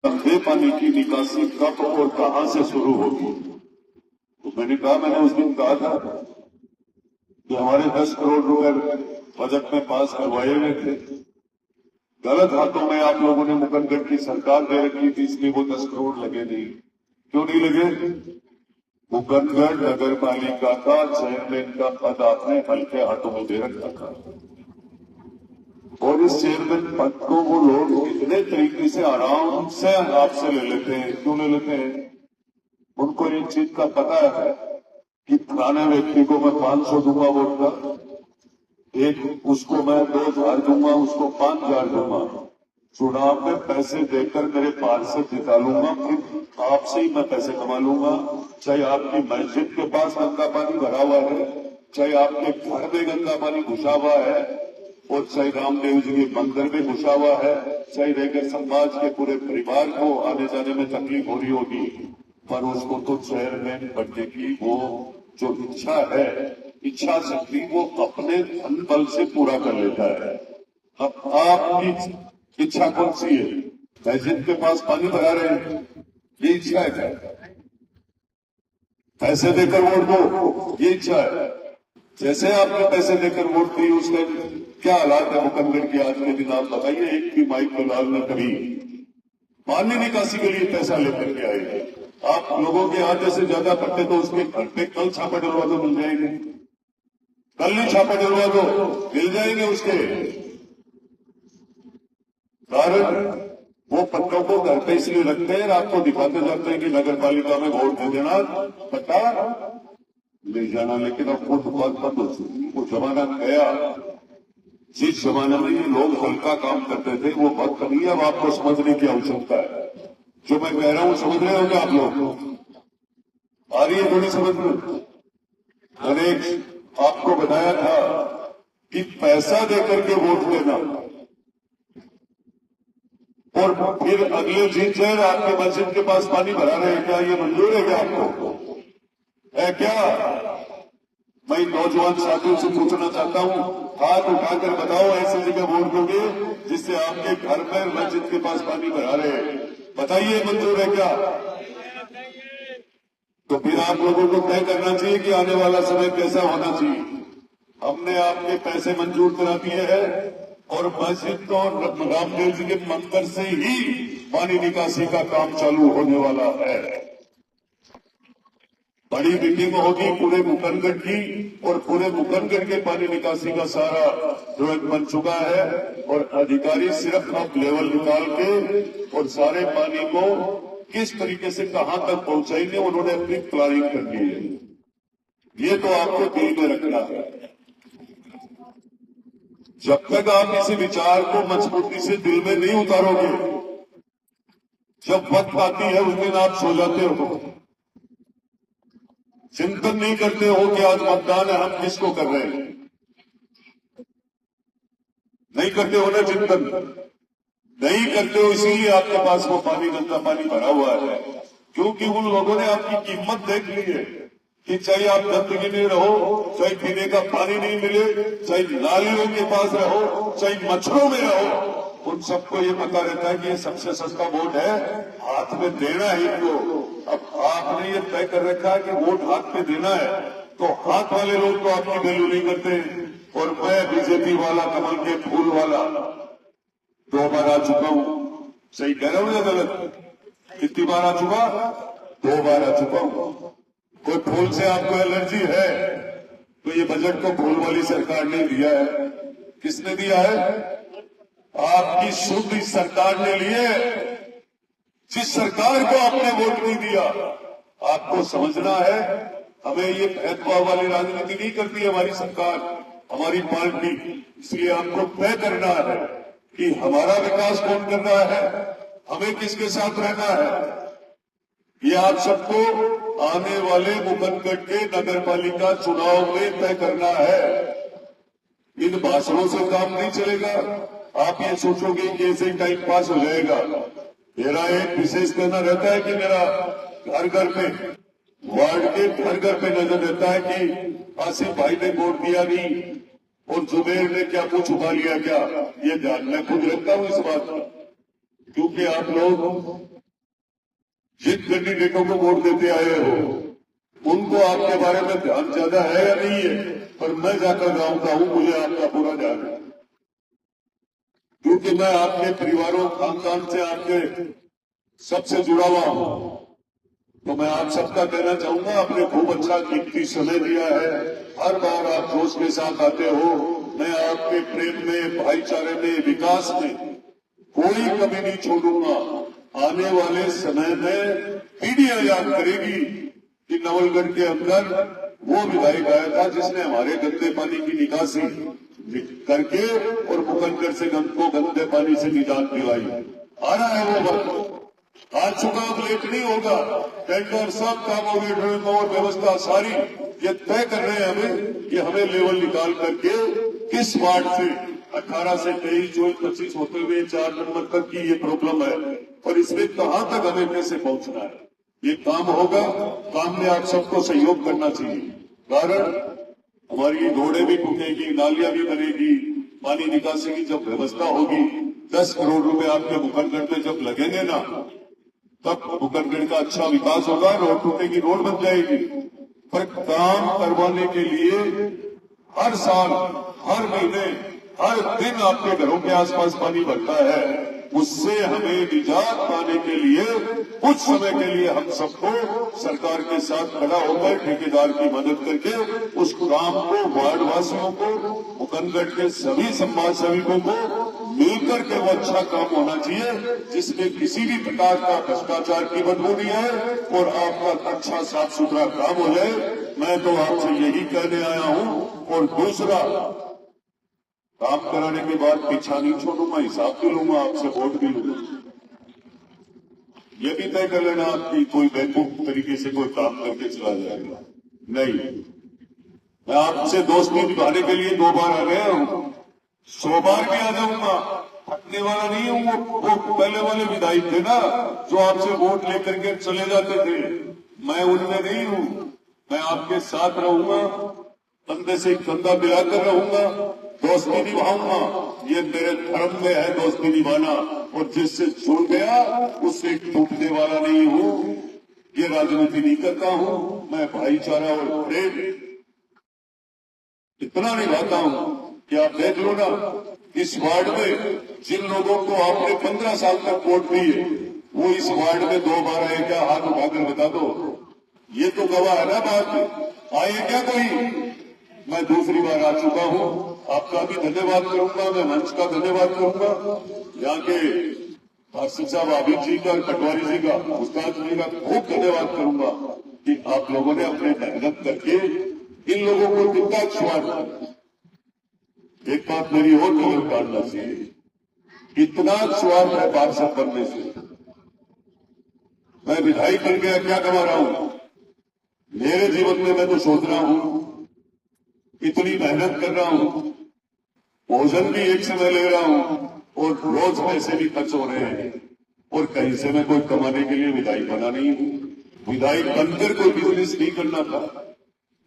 गंदे पानी की निकासी कब और कहां से शुरू होगी। तो मैंने उस दिन कहा था कि हमारे 10 करोड़ रुपए बजट में पास करवाए हुए थे, गलत हाथों में आप लोगों ने मुकंदर की सरकार दे रखी थी, इसलिए वो 10 करोड़ लगे नहीं। क्यों नहीं लगे? मुकंदर नगर पालिका का चेयरमैन का पद आपने हल्के हाथों में दे रखा था, और इस चेयरमैन पद को वो लोग इतने तरीके से आराम से आपसे ले लेते हैं। क्यों ले लेते हैं? उनको एक चीज का पता है कि फलाने व्यक्ति को मैं 500 दूंगा वोट का, एक उसको मैं 2000 दूंगा, उसको 5000 दूंगा, चुनाव में पैसे देकर मेरे पार्षद जिता लूंगा, फिर आपसे ही मैं पैसे कमा लूंगा। चाहे आपकी मस्जिद के पास गंदा पानी भरा हुआ है, चाहे आपके घर में गंदा पानी घुसा हुआ है, और चाहे रामदेव जी के मंदिर में घुसा हुआ है, चाहे रेगर समाज के पूरे परिवार को आने जाने में तकलीफ हो रही होगी, पर उसको तो चेयरमैन बनने की वो जो इच्छा है, इच्छा शक्ति वो अपने धन बल से पूरा कर लेता है। अब आपकी इच्छा कौन सी है? मस्जिद के पास पानी भरा रहे हैं, ये इच्छा है क्या? पैसे देकर वोट दो, ये इच्छा है। जैसे आपने पैसे देकर वोट दी, उसके क्या हालात है मुकंदर की आज के दिन आप बताइए। एक भी माइक को लाल न कभी पानी निकासी के लिए पैसा लेकर के आए। आप लोगों के आधे से ज्यादा पट्टे तो उसके घर पे कल छापा डलवा दो, मिल जाएंगे। कल नहीं छापा डलवा दो, मिल जाएंगे उसके। कारण वो पट्टों को घर पे इसलिए रखते हैं, आपको दिखाते जाते हैं कि नगर पालिका में वोट दे देना, पट्टा ले जाना। लेकिन अब वो दुकान बंद हो चुकी, वो जमाना गया। जिस जमाने में ये लोग हल्का काम करते थे वो वक्त नहीं है। अब आपको समझने की आवश्यकता है। जो मैं कह रहा हूं समझ रहे होंगे आप लोग? आ रही है थोड़ी समझ में? मैंने आपको बताया था कि पैसा देकर के वोट देना और फिर अगले दिन से आपके मस्जिद के पास पानी भरा रहे, क्या ये मंजूर है? क्या आपको है क्या? मैं नौजवान साथियों से पूछना चाहता हूं, हाथ उठाकर बताओ ऐसे जगह वोट दोगे जिससे आपके घर में मस्जिद के पास पानी भरा रहे, बताइए मंजूर है क्या? तो फिर आप लोगों को तय करना चाहिए कि आने वाला समय कैसा होना चाहिए। हमने आपके पैसे मंजूर करा दिए हैं और मस्जिद को रामदेव जी के मंदिर से ही पानी निकासी का काम चालू होने वाला है। बड़ी मीटिंग होगी पूरे मुकंदर की, और पूरे मुकंदर के पानी निकासी का सारा जो बन चुका है, और अधिकारी सिर्फ अब लेवल निकाल के और सारे पानी को किस तरीके से कहां तक पहुंचाएंगे उन्होंने अपनी प्लानिंग कर ली है। ये तो आपको दिल में रखना है। जब तक आप इस विचार को मजबूती से दिल में नहीं उतारोगे, जब वक्त आती है उस दिन आप सो जाते हो, चिंतन नहीं करते हो कि आज मतदान है, हम किसको कर रहे हैं, नहीं करते हो ना चिंतन, नहीं करते हो। इसीलिए आपके पास वो पानी, गंदा पानी भरा हुआ है, क्योंकि उन लोगों ने आपकी कीमत देख ली है कि चाहे आप गंदगी में रहो, चाहे पीने का पानी नहीं मिले, चाहे नालियों के पास रहो, चाहे मच्छरों में रहो, उन सबको ये पता रहता है कि ये सबसे सस्ता वोट है, हाथ में देना है इनको। अब आपने ये तय कर रखा है कि वोट हाथ में देना है, तो हाथ वाले लोग तो आपकी वैल्यू नहीं करते। और मैं बीजेपी वाला, कमल के फूल वाला 2 बार आ चुका हूं। सही कह रहा हूं या गलत? कितनी बार आ चुका? 2 बार आ चुका हूं। कोई फूल से आपको एलर्जी है तो ये बजट को फूल वाली सरकार ने दिया है। किसने दिया है? आपकी शुद्ध इस सरकार ने लिए। जिस सरकार को आपने वोट नहीं दिया, आपको समझना है, हमें ये भेदभाव वाली राजनीति नहीं करती है हमारी सरकार, हमारी पार्टी। इसलिए आपको तय करना है कि हमारा विकास कौन कर रहा है, हमें किसके साथ रहना है। ये आप सबको आने वाले मुकंदर के नगर पालिका चुनाव में तय करना है। इन भाषणों से काम नहीं चलेगा। आप ये सोचोगे कि ऐसे ही टाइम पास हो जाएगा। मेरा एक विशेष कहना रहता है कि मेरा घर घर पे, वार्ड के घर घर पे नजर रहता है कि आसिफ भाई ने वोट दिया नहीं और जुबेर ने क्या कुछ छुपा लिया क्या। ये ध्यान मैं खुद रखता हूं इस बात का, क्योंकि आप लोग जिन कैंडिडेटों को वोट देते आए हो उनको आपके बारे में ध्यान ज्यादा है या नहीं है, पर मैं जाकर गांव का हूं, मुझे आपका पूरा ध्यान है, क्योंकि मैं आपके परिवारों खानदान से आपके सबसे जुड़ा हुआ हूं। तो मैं आप सबका कहना चाहूंगा, आपने खूब अच्छा कीमती समय दिया है, हर बार आप जोश के साथ आते हो। मैं आपके प्रेम में, भाईचारे में, विकास में कोई कमी नहीं छोड़ूंगा। आने वाले समय में पीढ़ियां याद करेगी कि नवलगढ़ के अंदर वो विधायक आया था जिसने हमारे गंदे पानी की निकासी करके और मुकंदर से को गंदे पानी से निजात दिलाई। आ रहा है वो वक्त, आज चुका, अब लेट नहीं होगा। टेंडर सब काम हो गए, ड्रिलिंग और व्यवस्था सारी ये तय कर रहे हैं हमें कि हमें लेवल निकाल करके किस वार्ड से 18 से 23, 24, 25 होते हुए 4 नंबर तक की ये प्रॉब्लम है और इसमें कहां तक हमें कैसे पहुंचना है। ये काम होगा, काम में आप सबको सहयोग करना चाहिए, कारण हमारी रोडें भी टूटेगी, नालियां भी बनेगी, पानी निकासी की जब व्यवस्था होगी, 10 करोड़ रुपए आपके मुकरगढ़ में जब लगेंगे ना, तब मुकरगढ़ का अच्छा विकास होगा, रोड टूटेगी, रोड बन जाएगी। पर काम करवाने के लिए हर साल, हर महीने, हर दिन आपके घरों के आसपास पानी भरता है, उससे हमें निजात पाने के लिए कुछ समय के लिए हम सबको सरकार के साथ खड़ा होकर ठेकेदार की मदद करके उस काम को वार्ड वासियों को, मुकंदगढ़ के सभी समाज सेवकों को मिलकर के वो अच्छा काम होना चाहिए जिसमें किसी भी प्रकार का भ्रष्टाचार की बदबू नहीं है और आपका अच्छा साफ सुथरा काम हो जाए। मैं तो आपसे यही कहने आया हूं। और दूसरा, काम कराने के बाद पीछा नहीं छोड़ूंगा, हिसाब भी लूंगा, आपसे वोट भी लूंगा। ये भी तय कर लेना आपकी कोई बेवकूफ तरीके से कोई काम करके चला जाएगा नहीं। मैं आपसे दोस्ती निभाने के लिए 2 बार आ गया हूं, 100 बार भी आ जाऊंगा, हटने वाला नहीं हूं। वो पहले वाले विधायक थे ना जो आपसे वोट लेकर के चले जाते थे, मैं उनमें नहीं हूं। मैं आपके साथ रहूंगा, कंधे से कंधा मिलाकर रहूंगा, दोस्ती निभाऊंगा। ये मेरे धर्म में है दोस्ती निभाना, और जिससे जुड़ गया उससे टूटने वाला नहीं हूं। ये राजनीति नहीं करता हूं, मैं भाईचारा और प्रेम इतना निभाता हूं कि आप देख लो ना, इस वार्ड में जिन लोगों को आपने 15 साल तक वोट दिए वो इस वार्ड में 2 बार आए क्या? हाथ उठाकर बता दो। ये तो गवाह है ना बात। आए क्या कोई? मैं दूसरी बार आ चुका हूं, आपका भी धन्यवाद करूंगा, मैं मंच का धन्यवाद करूंगा, यहाँ के पार्षद साहब आबिद जी का, पटवारी जी का, उस्ताद जी का खूब धन्यवाद करूंगा कि आप लोगों ने अपने मेहनत करके इन लोगों को कितना स्वाद। एक बात मेरी और नजर काटना चाहिए, इतना स्वाद है पार्षद बनने से। मैं विधायक बन गया, क्या कमा रहा हूं? मेरे जीवन में मैं तो सोच रहा हूं, इतनी मेहनत कर रहा हूं, भोजन भी एक समय ले रहा हूं और रोज पैसे भी खर्च हो रहे हैं, और कहीं से मैं कोई कमाने के लिए विधायक बना नहीं हूं। विधायक बनकर कोई बिजनेस नहीं करना था।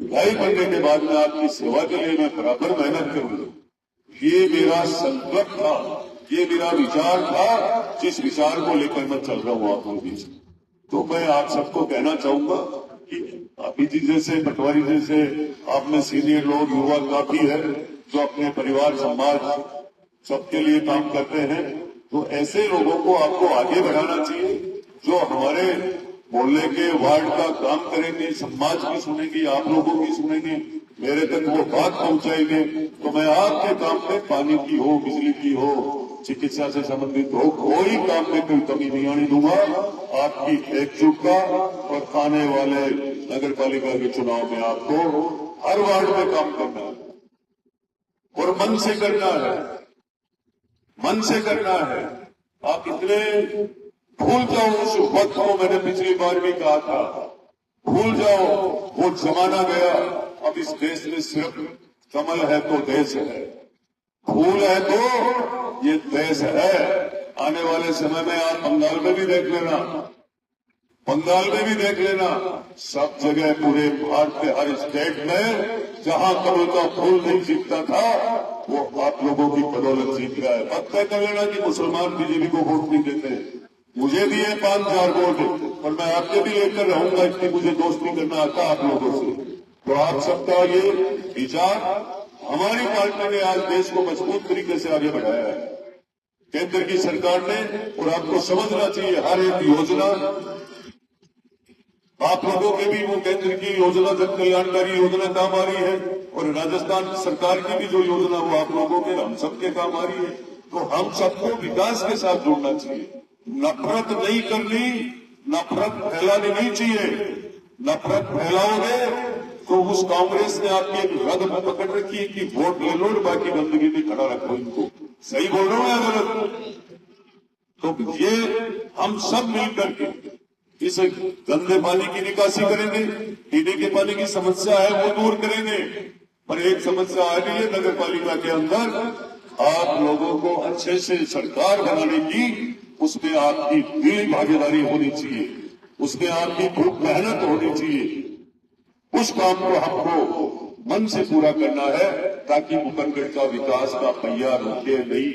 विधायक बनने के बाद में आपकी सेवा के लिए मैं बराबर मेहनत करूंगा। ये मेरा संकल्प था, ये मेरा विचार था, जिस विचार को लेकर मैं चल रहा हूं आपके बीच। तो मैं आप सबको कहना चाहूंगा कि अभी जी जैसे, पटवारी जैसे आप में सीनियर लोग, युवा काफी है जो अपने परिवार, समाज सबके लिए काम करते हैं, तो ऐसे लोगों को आपको आगे बढ़ाना चाहिए जो हमारे मोहल्ले के, वार्ड का काम करेंगे, समाज की सुनेंगे, आप लोगों की सुनेंगे, मेरे तक वो बात पहुंचाएंगे। तो मैं आपके काम में पानी की हो, बिजली की हो, चिकित्सा से संबंधित हो, कोई काम में कोई कमी नहीं आने दूंगा। आपकी एकजुटता और आने वाले नगर पालिका के चुनाव में आपको हर वार्ड में काम करना है और मन से करना है, मन से करना है। आप इतने भूल जाओ उस वक्त को, मैंने पिछली बार भी कहा था, भूल जाओ वो जमाना गया। अब इस देश में सिर्फ कमल है तो देश है, फूल है तो ये देश है। आने वाले समय में आप बंगाल में भी देख लेना, बंगाल में भी देख लेना, सब जगह पूरे भारत के हर स्टेट में जहां कमल का फूल नहीं जीतता था वो आप लोगों की बदौलत जीत रहा है। अब तय कर लेना कि मुसलमान बीजेपी को वोट नहीं देते, मुझे दिए 5,000 वोट, और मैं आपके भी लेकर रहूंगा, इतनी मुझे दोस्ती करना आता आप लोगों से। तो आप सबका ये विचार हमारी पार्टी ने आज देश को मजबूत तरीके से आगे बढ़ाया है, केंद्र की सरकार ने। और आपको समझना चाहिए हर एक योजना आप लोगों के भी, वो केंद्र की योजना जन कल्याणकारी योजना काम आ रही है, और राजस्थान सरकार की भी जो योजना वो आप लोगों के, हम सबके काम आ रही है। तो हम सबको विकास के साथ जोड़ना चाहिए, नफरत नहीं करनी, नफरत फैलानी नहीं चाहिए। नफरत फैलाओगे तो उस कांग्रेस ने आपकी एक रग पकड़ रखी है कि वोट ले लो, बाकी गंदगी में खड़ा रखो इनको। सही बोल रहा हूं या गलत? तो ये हम सब मिलकर के इस गंदे पानी की निकासी करेंगे, पीने के पानी की समस्या है वो दूर करेंगे। पर एक समस्या आ रही है नगर पालिका के अंदर, आप लोगों को अच्छे से सरकार बनाने की, उसमें आपकी दिली भागीदारी होनी चाहिए, उसमें आपकी खूब मेहनत होनी चाहिए। उस काम को हमको मन से पूरा करना है, ताकि मुकरगढ़ का विकास का पहिया रुके नहीं।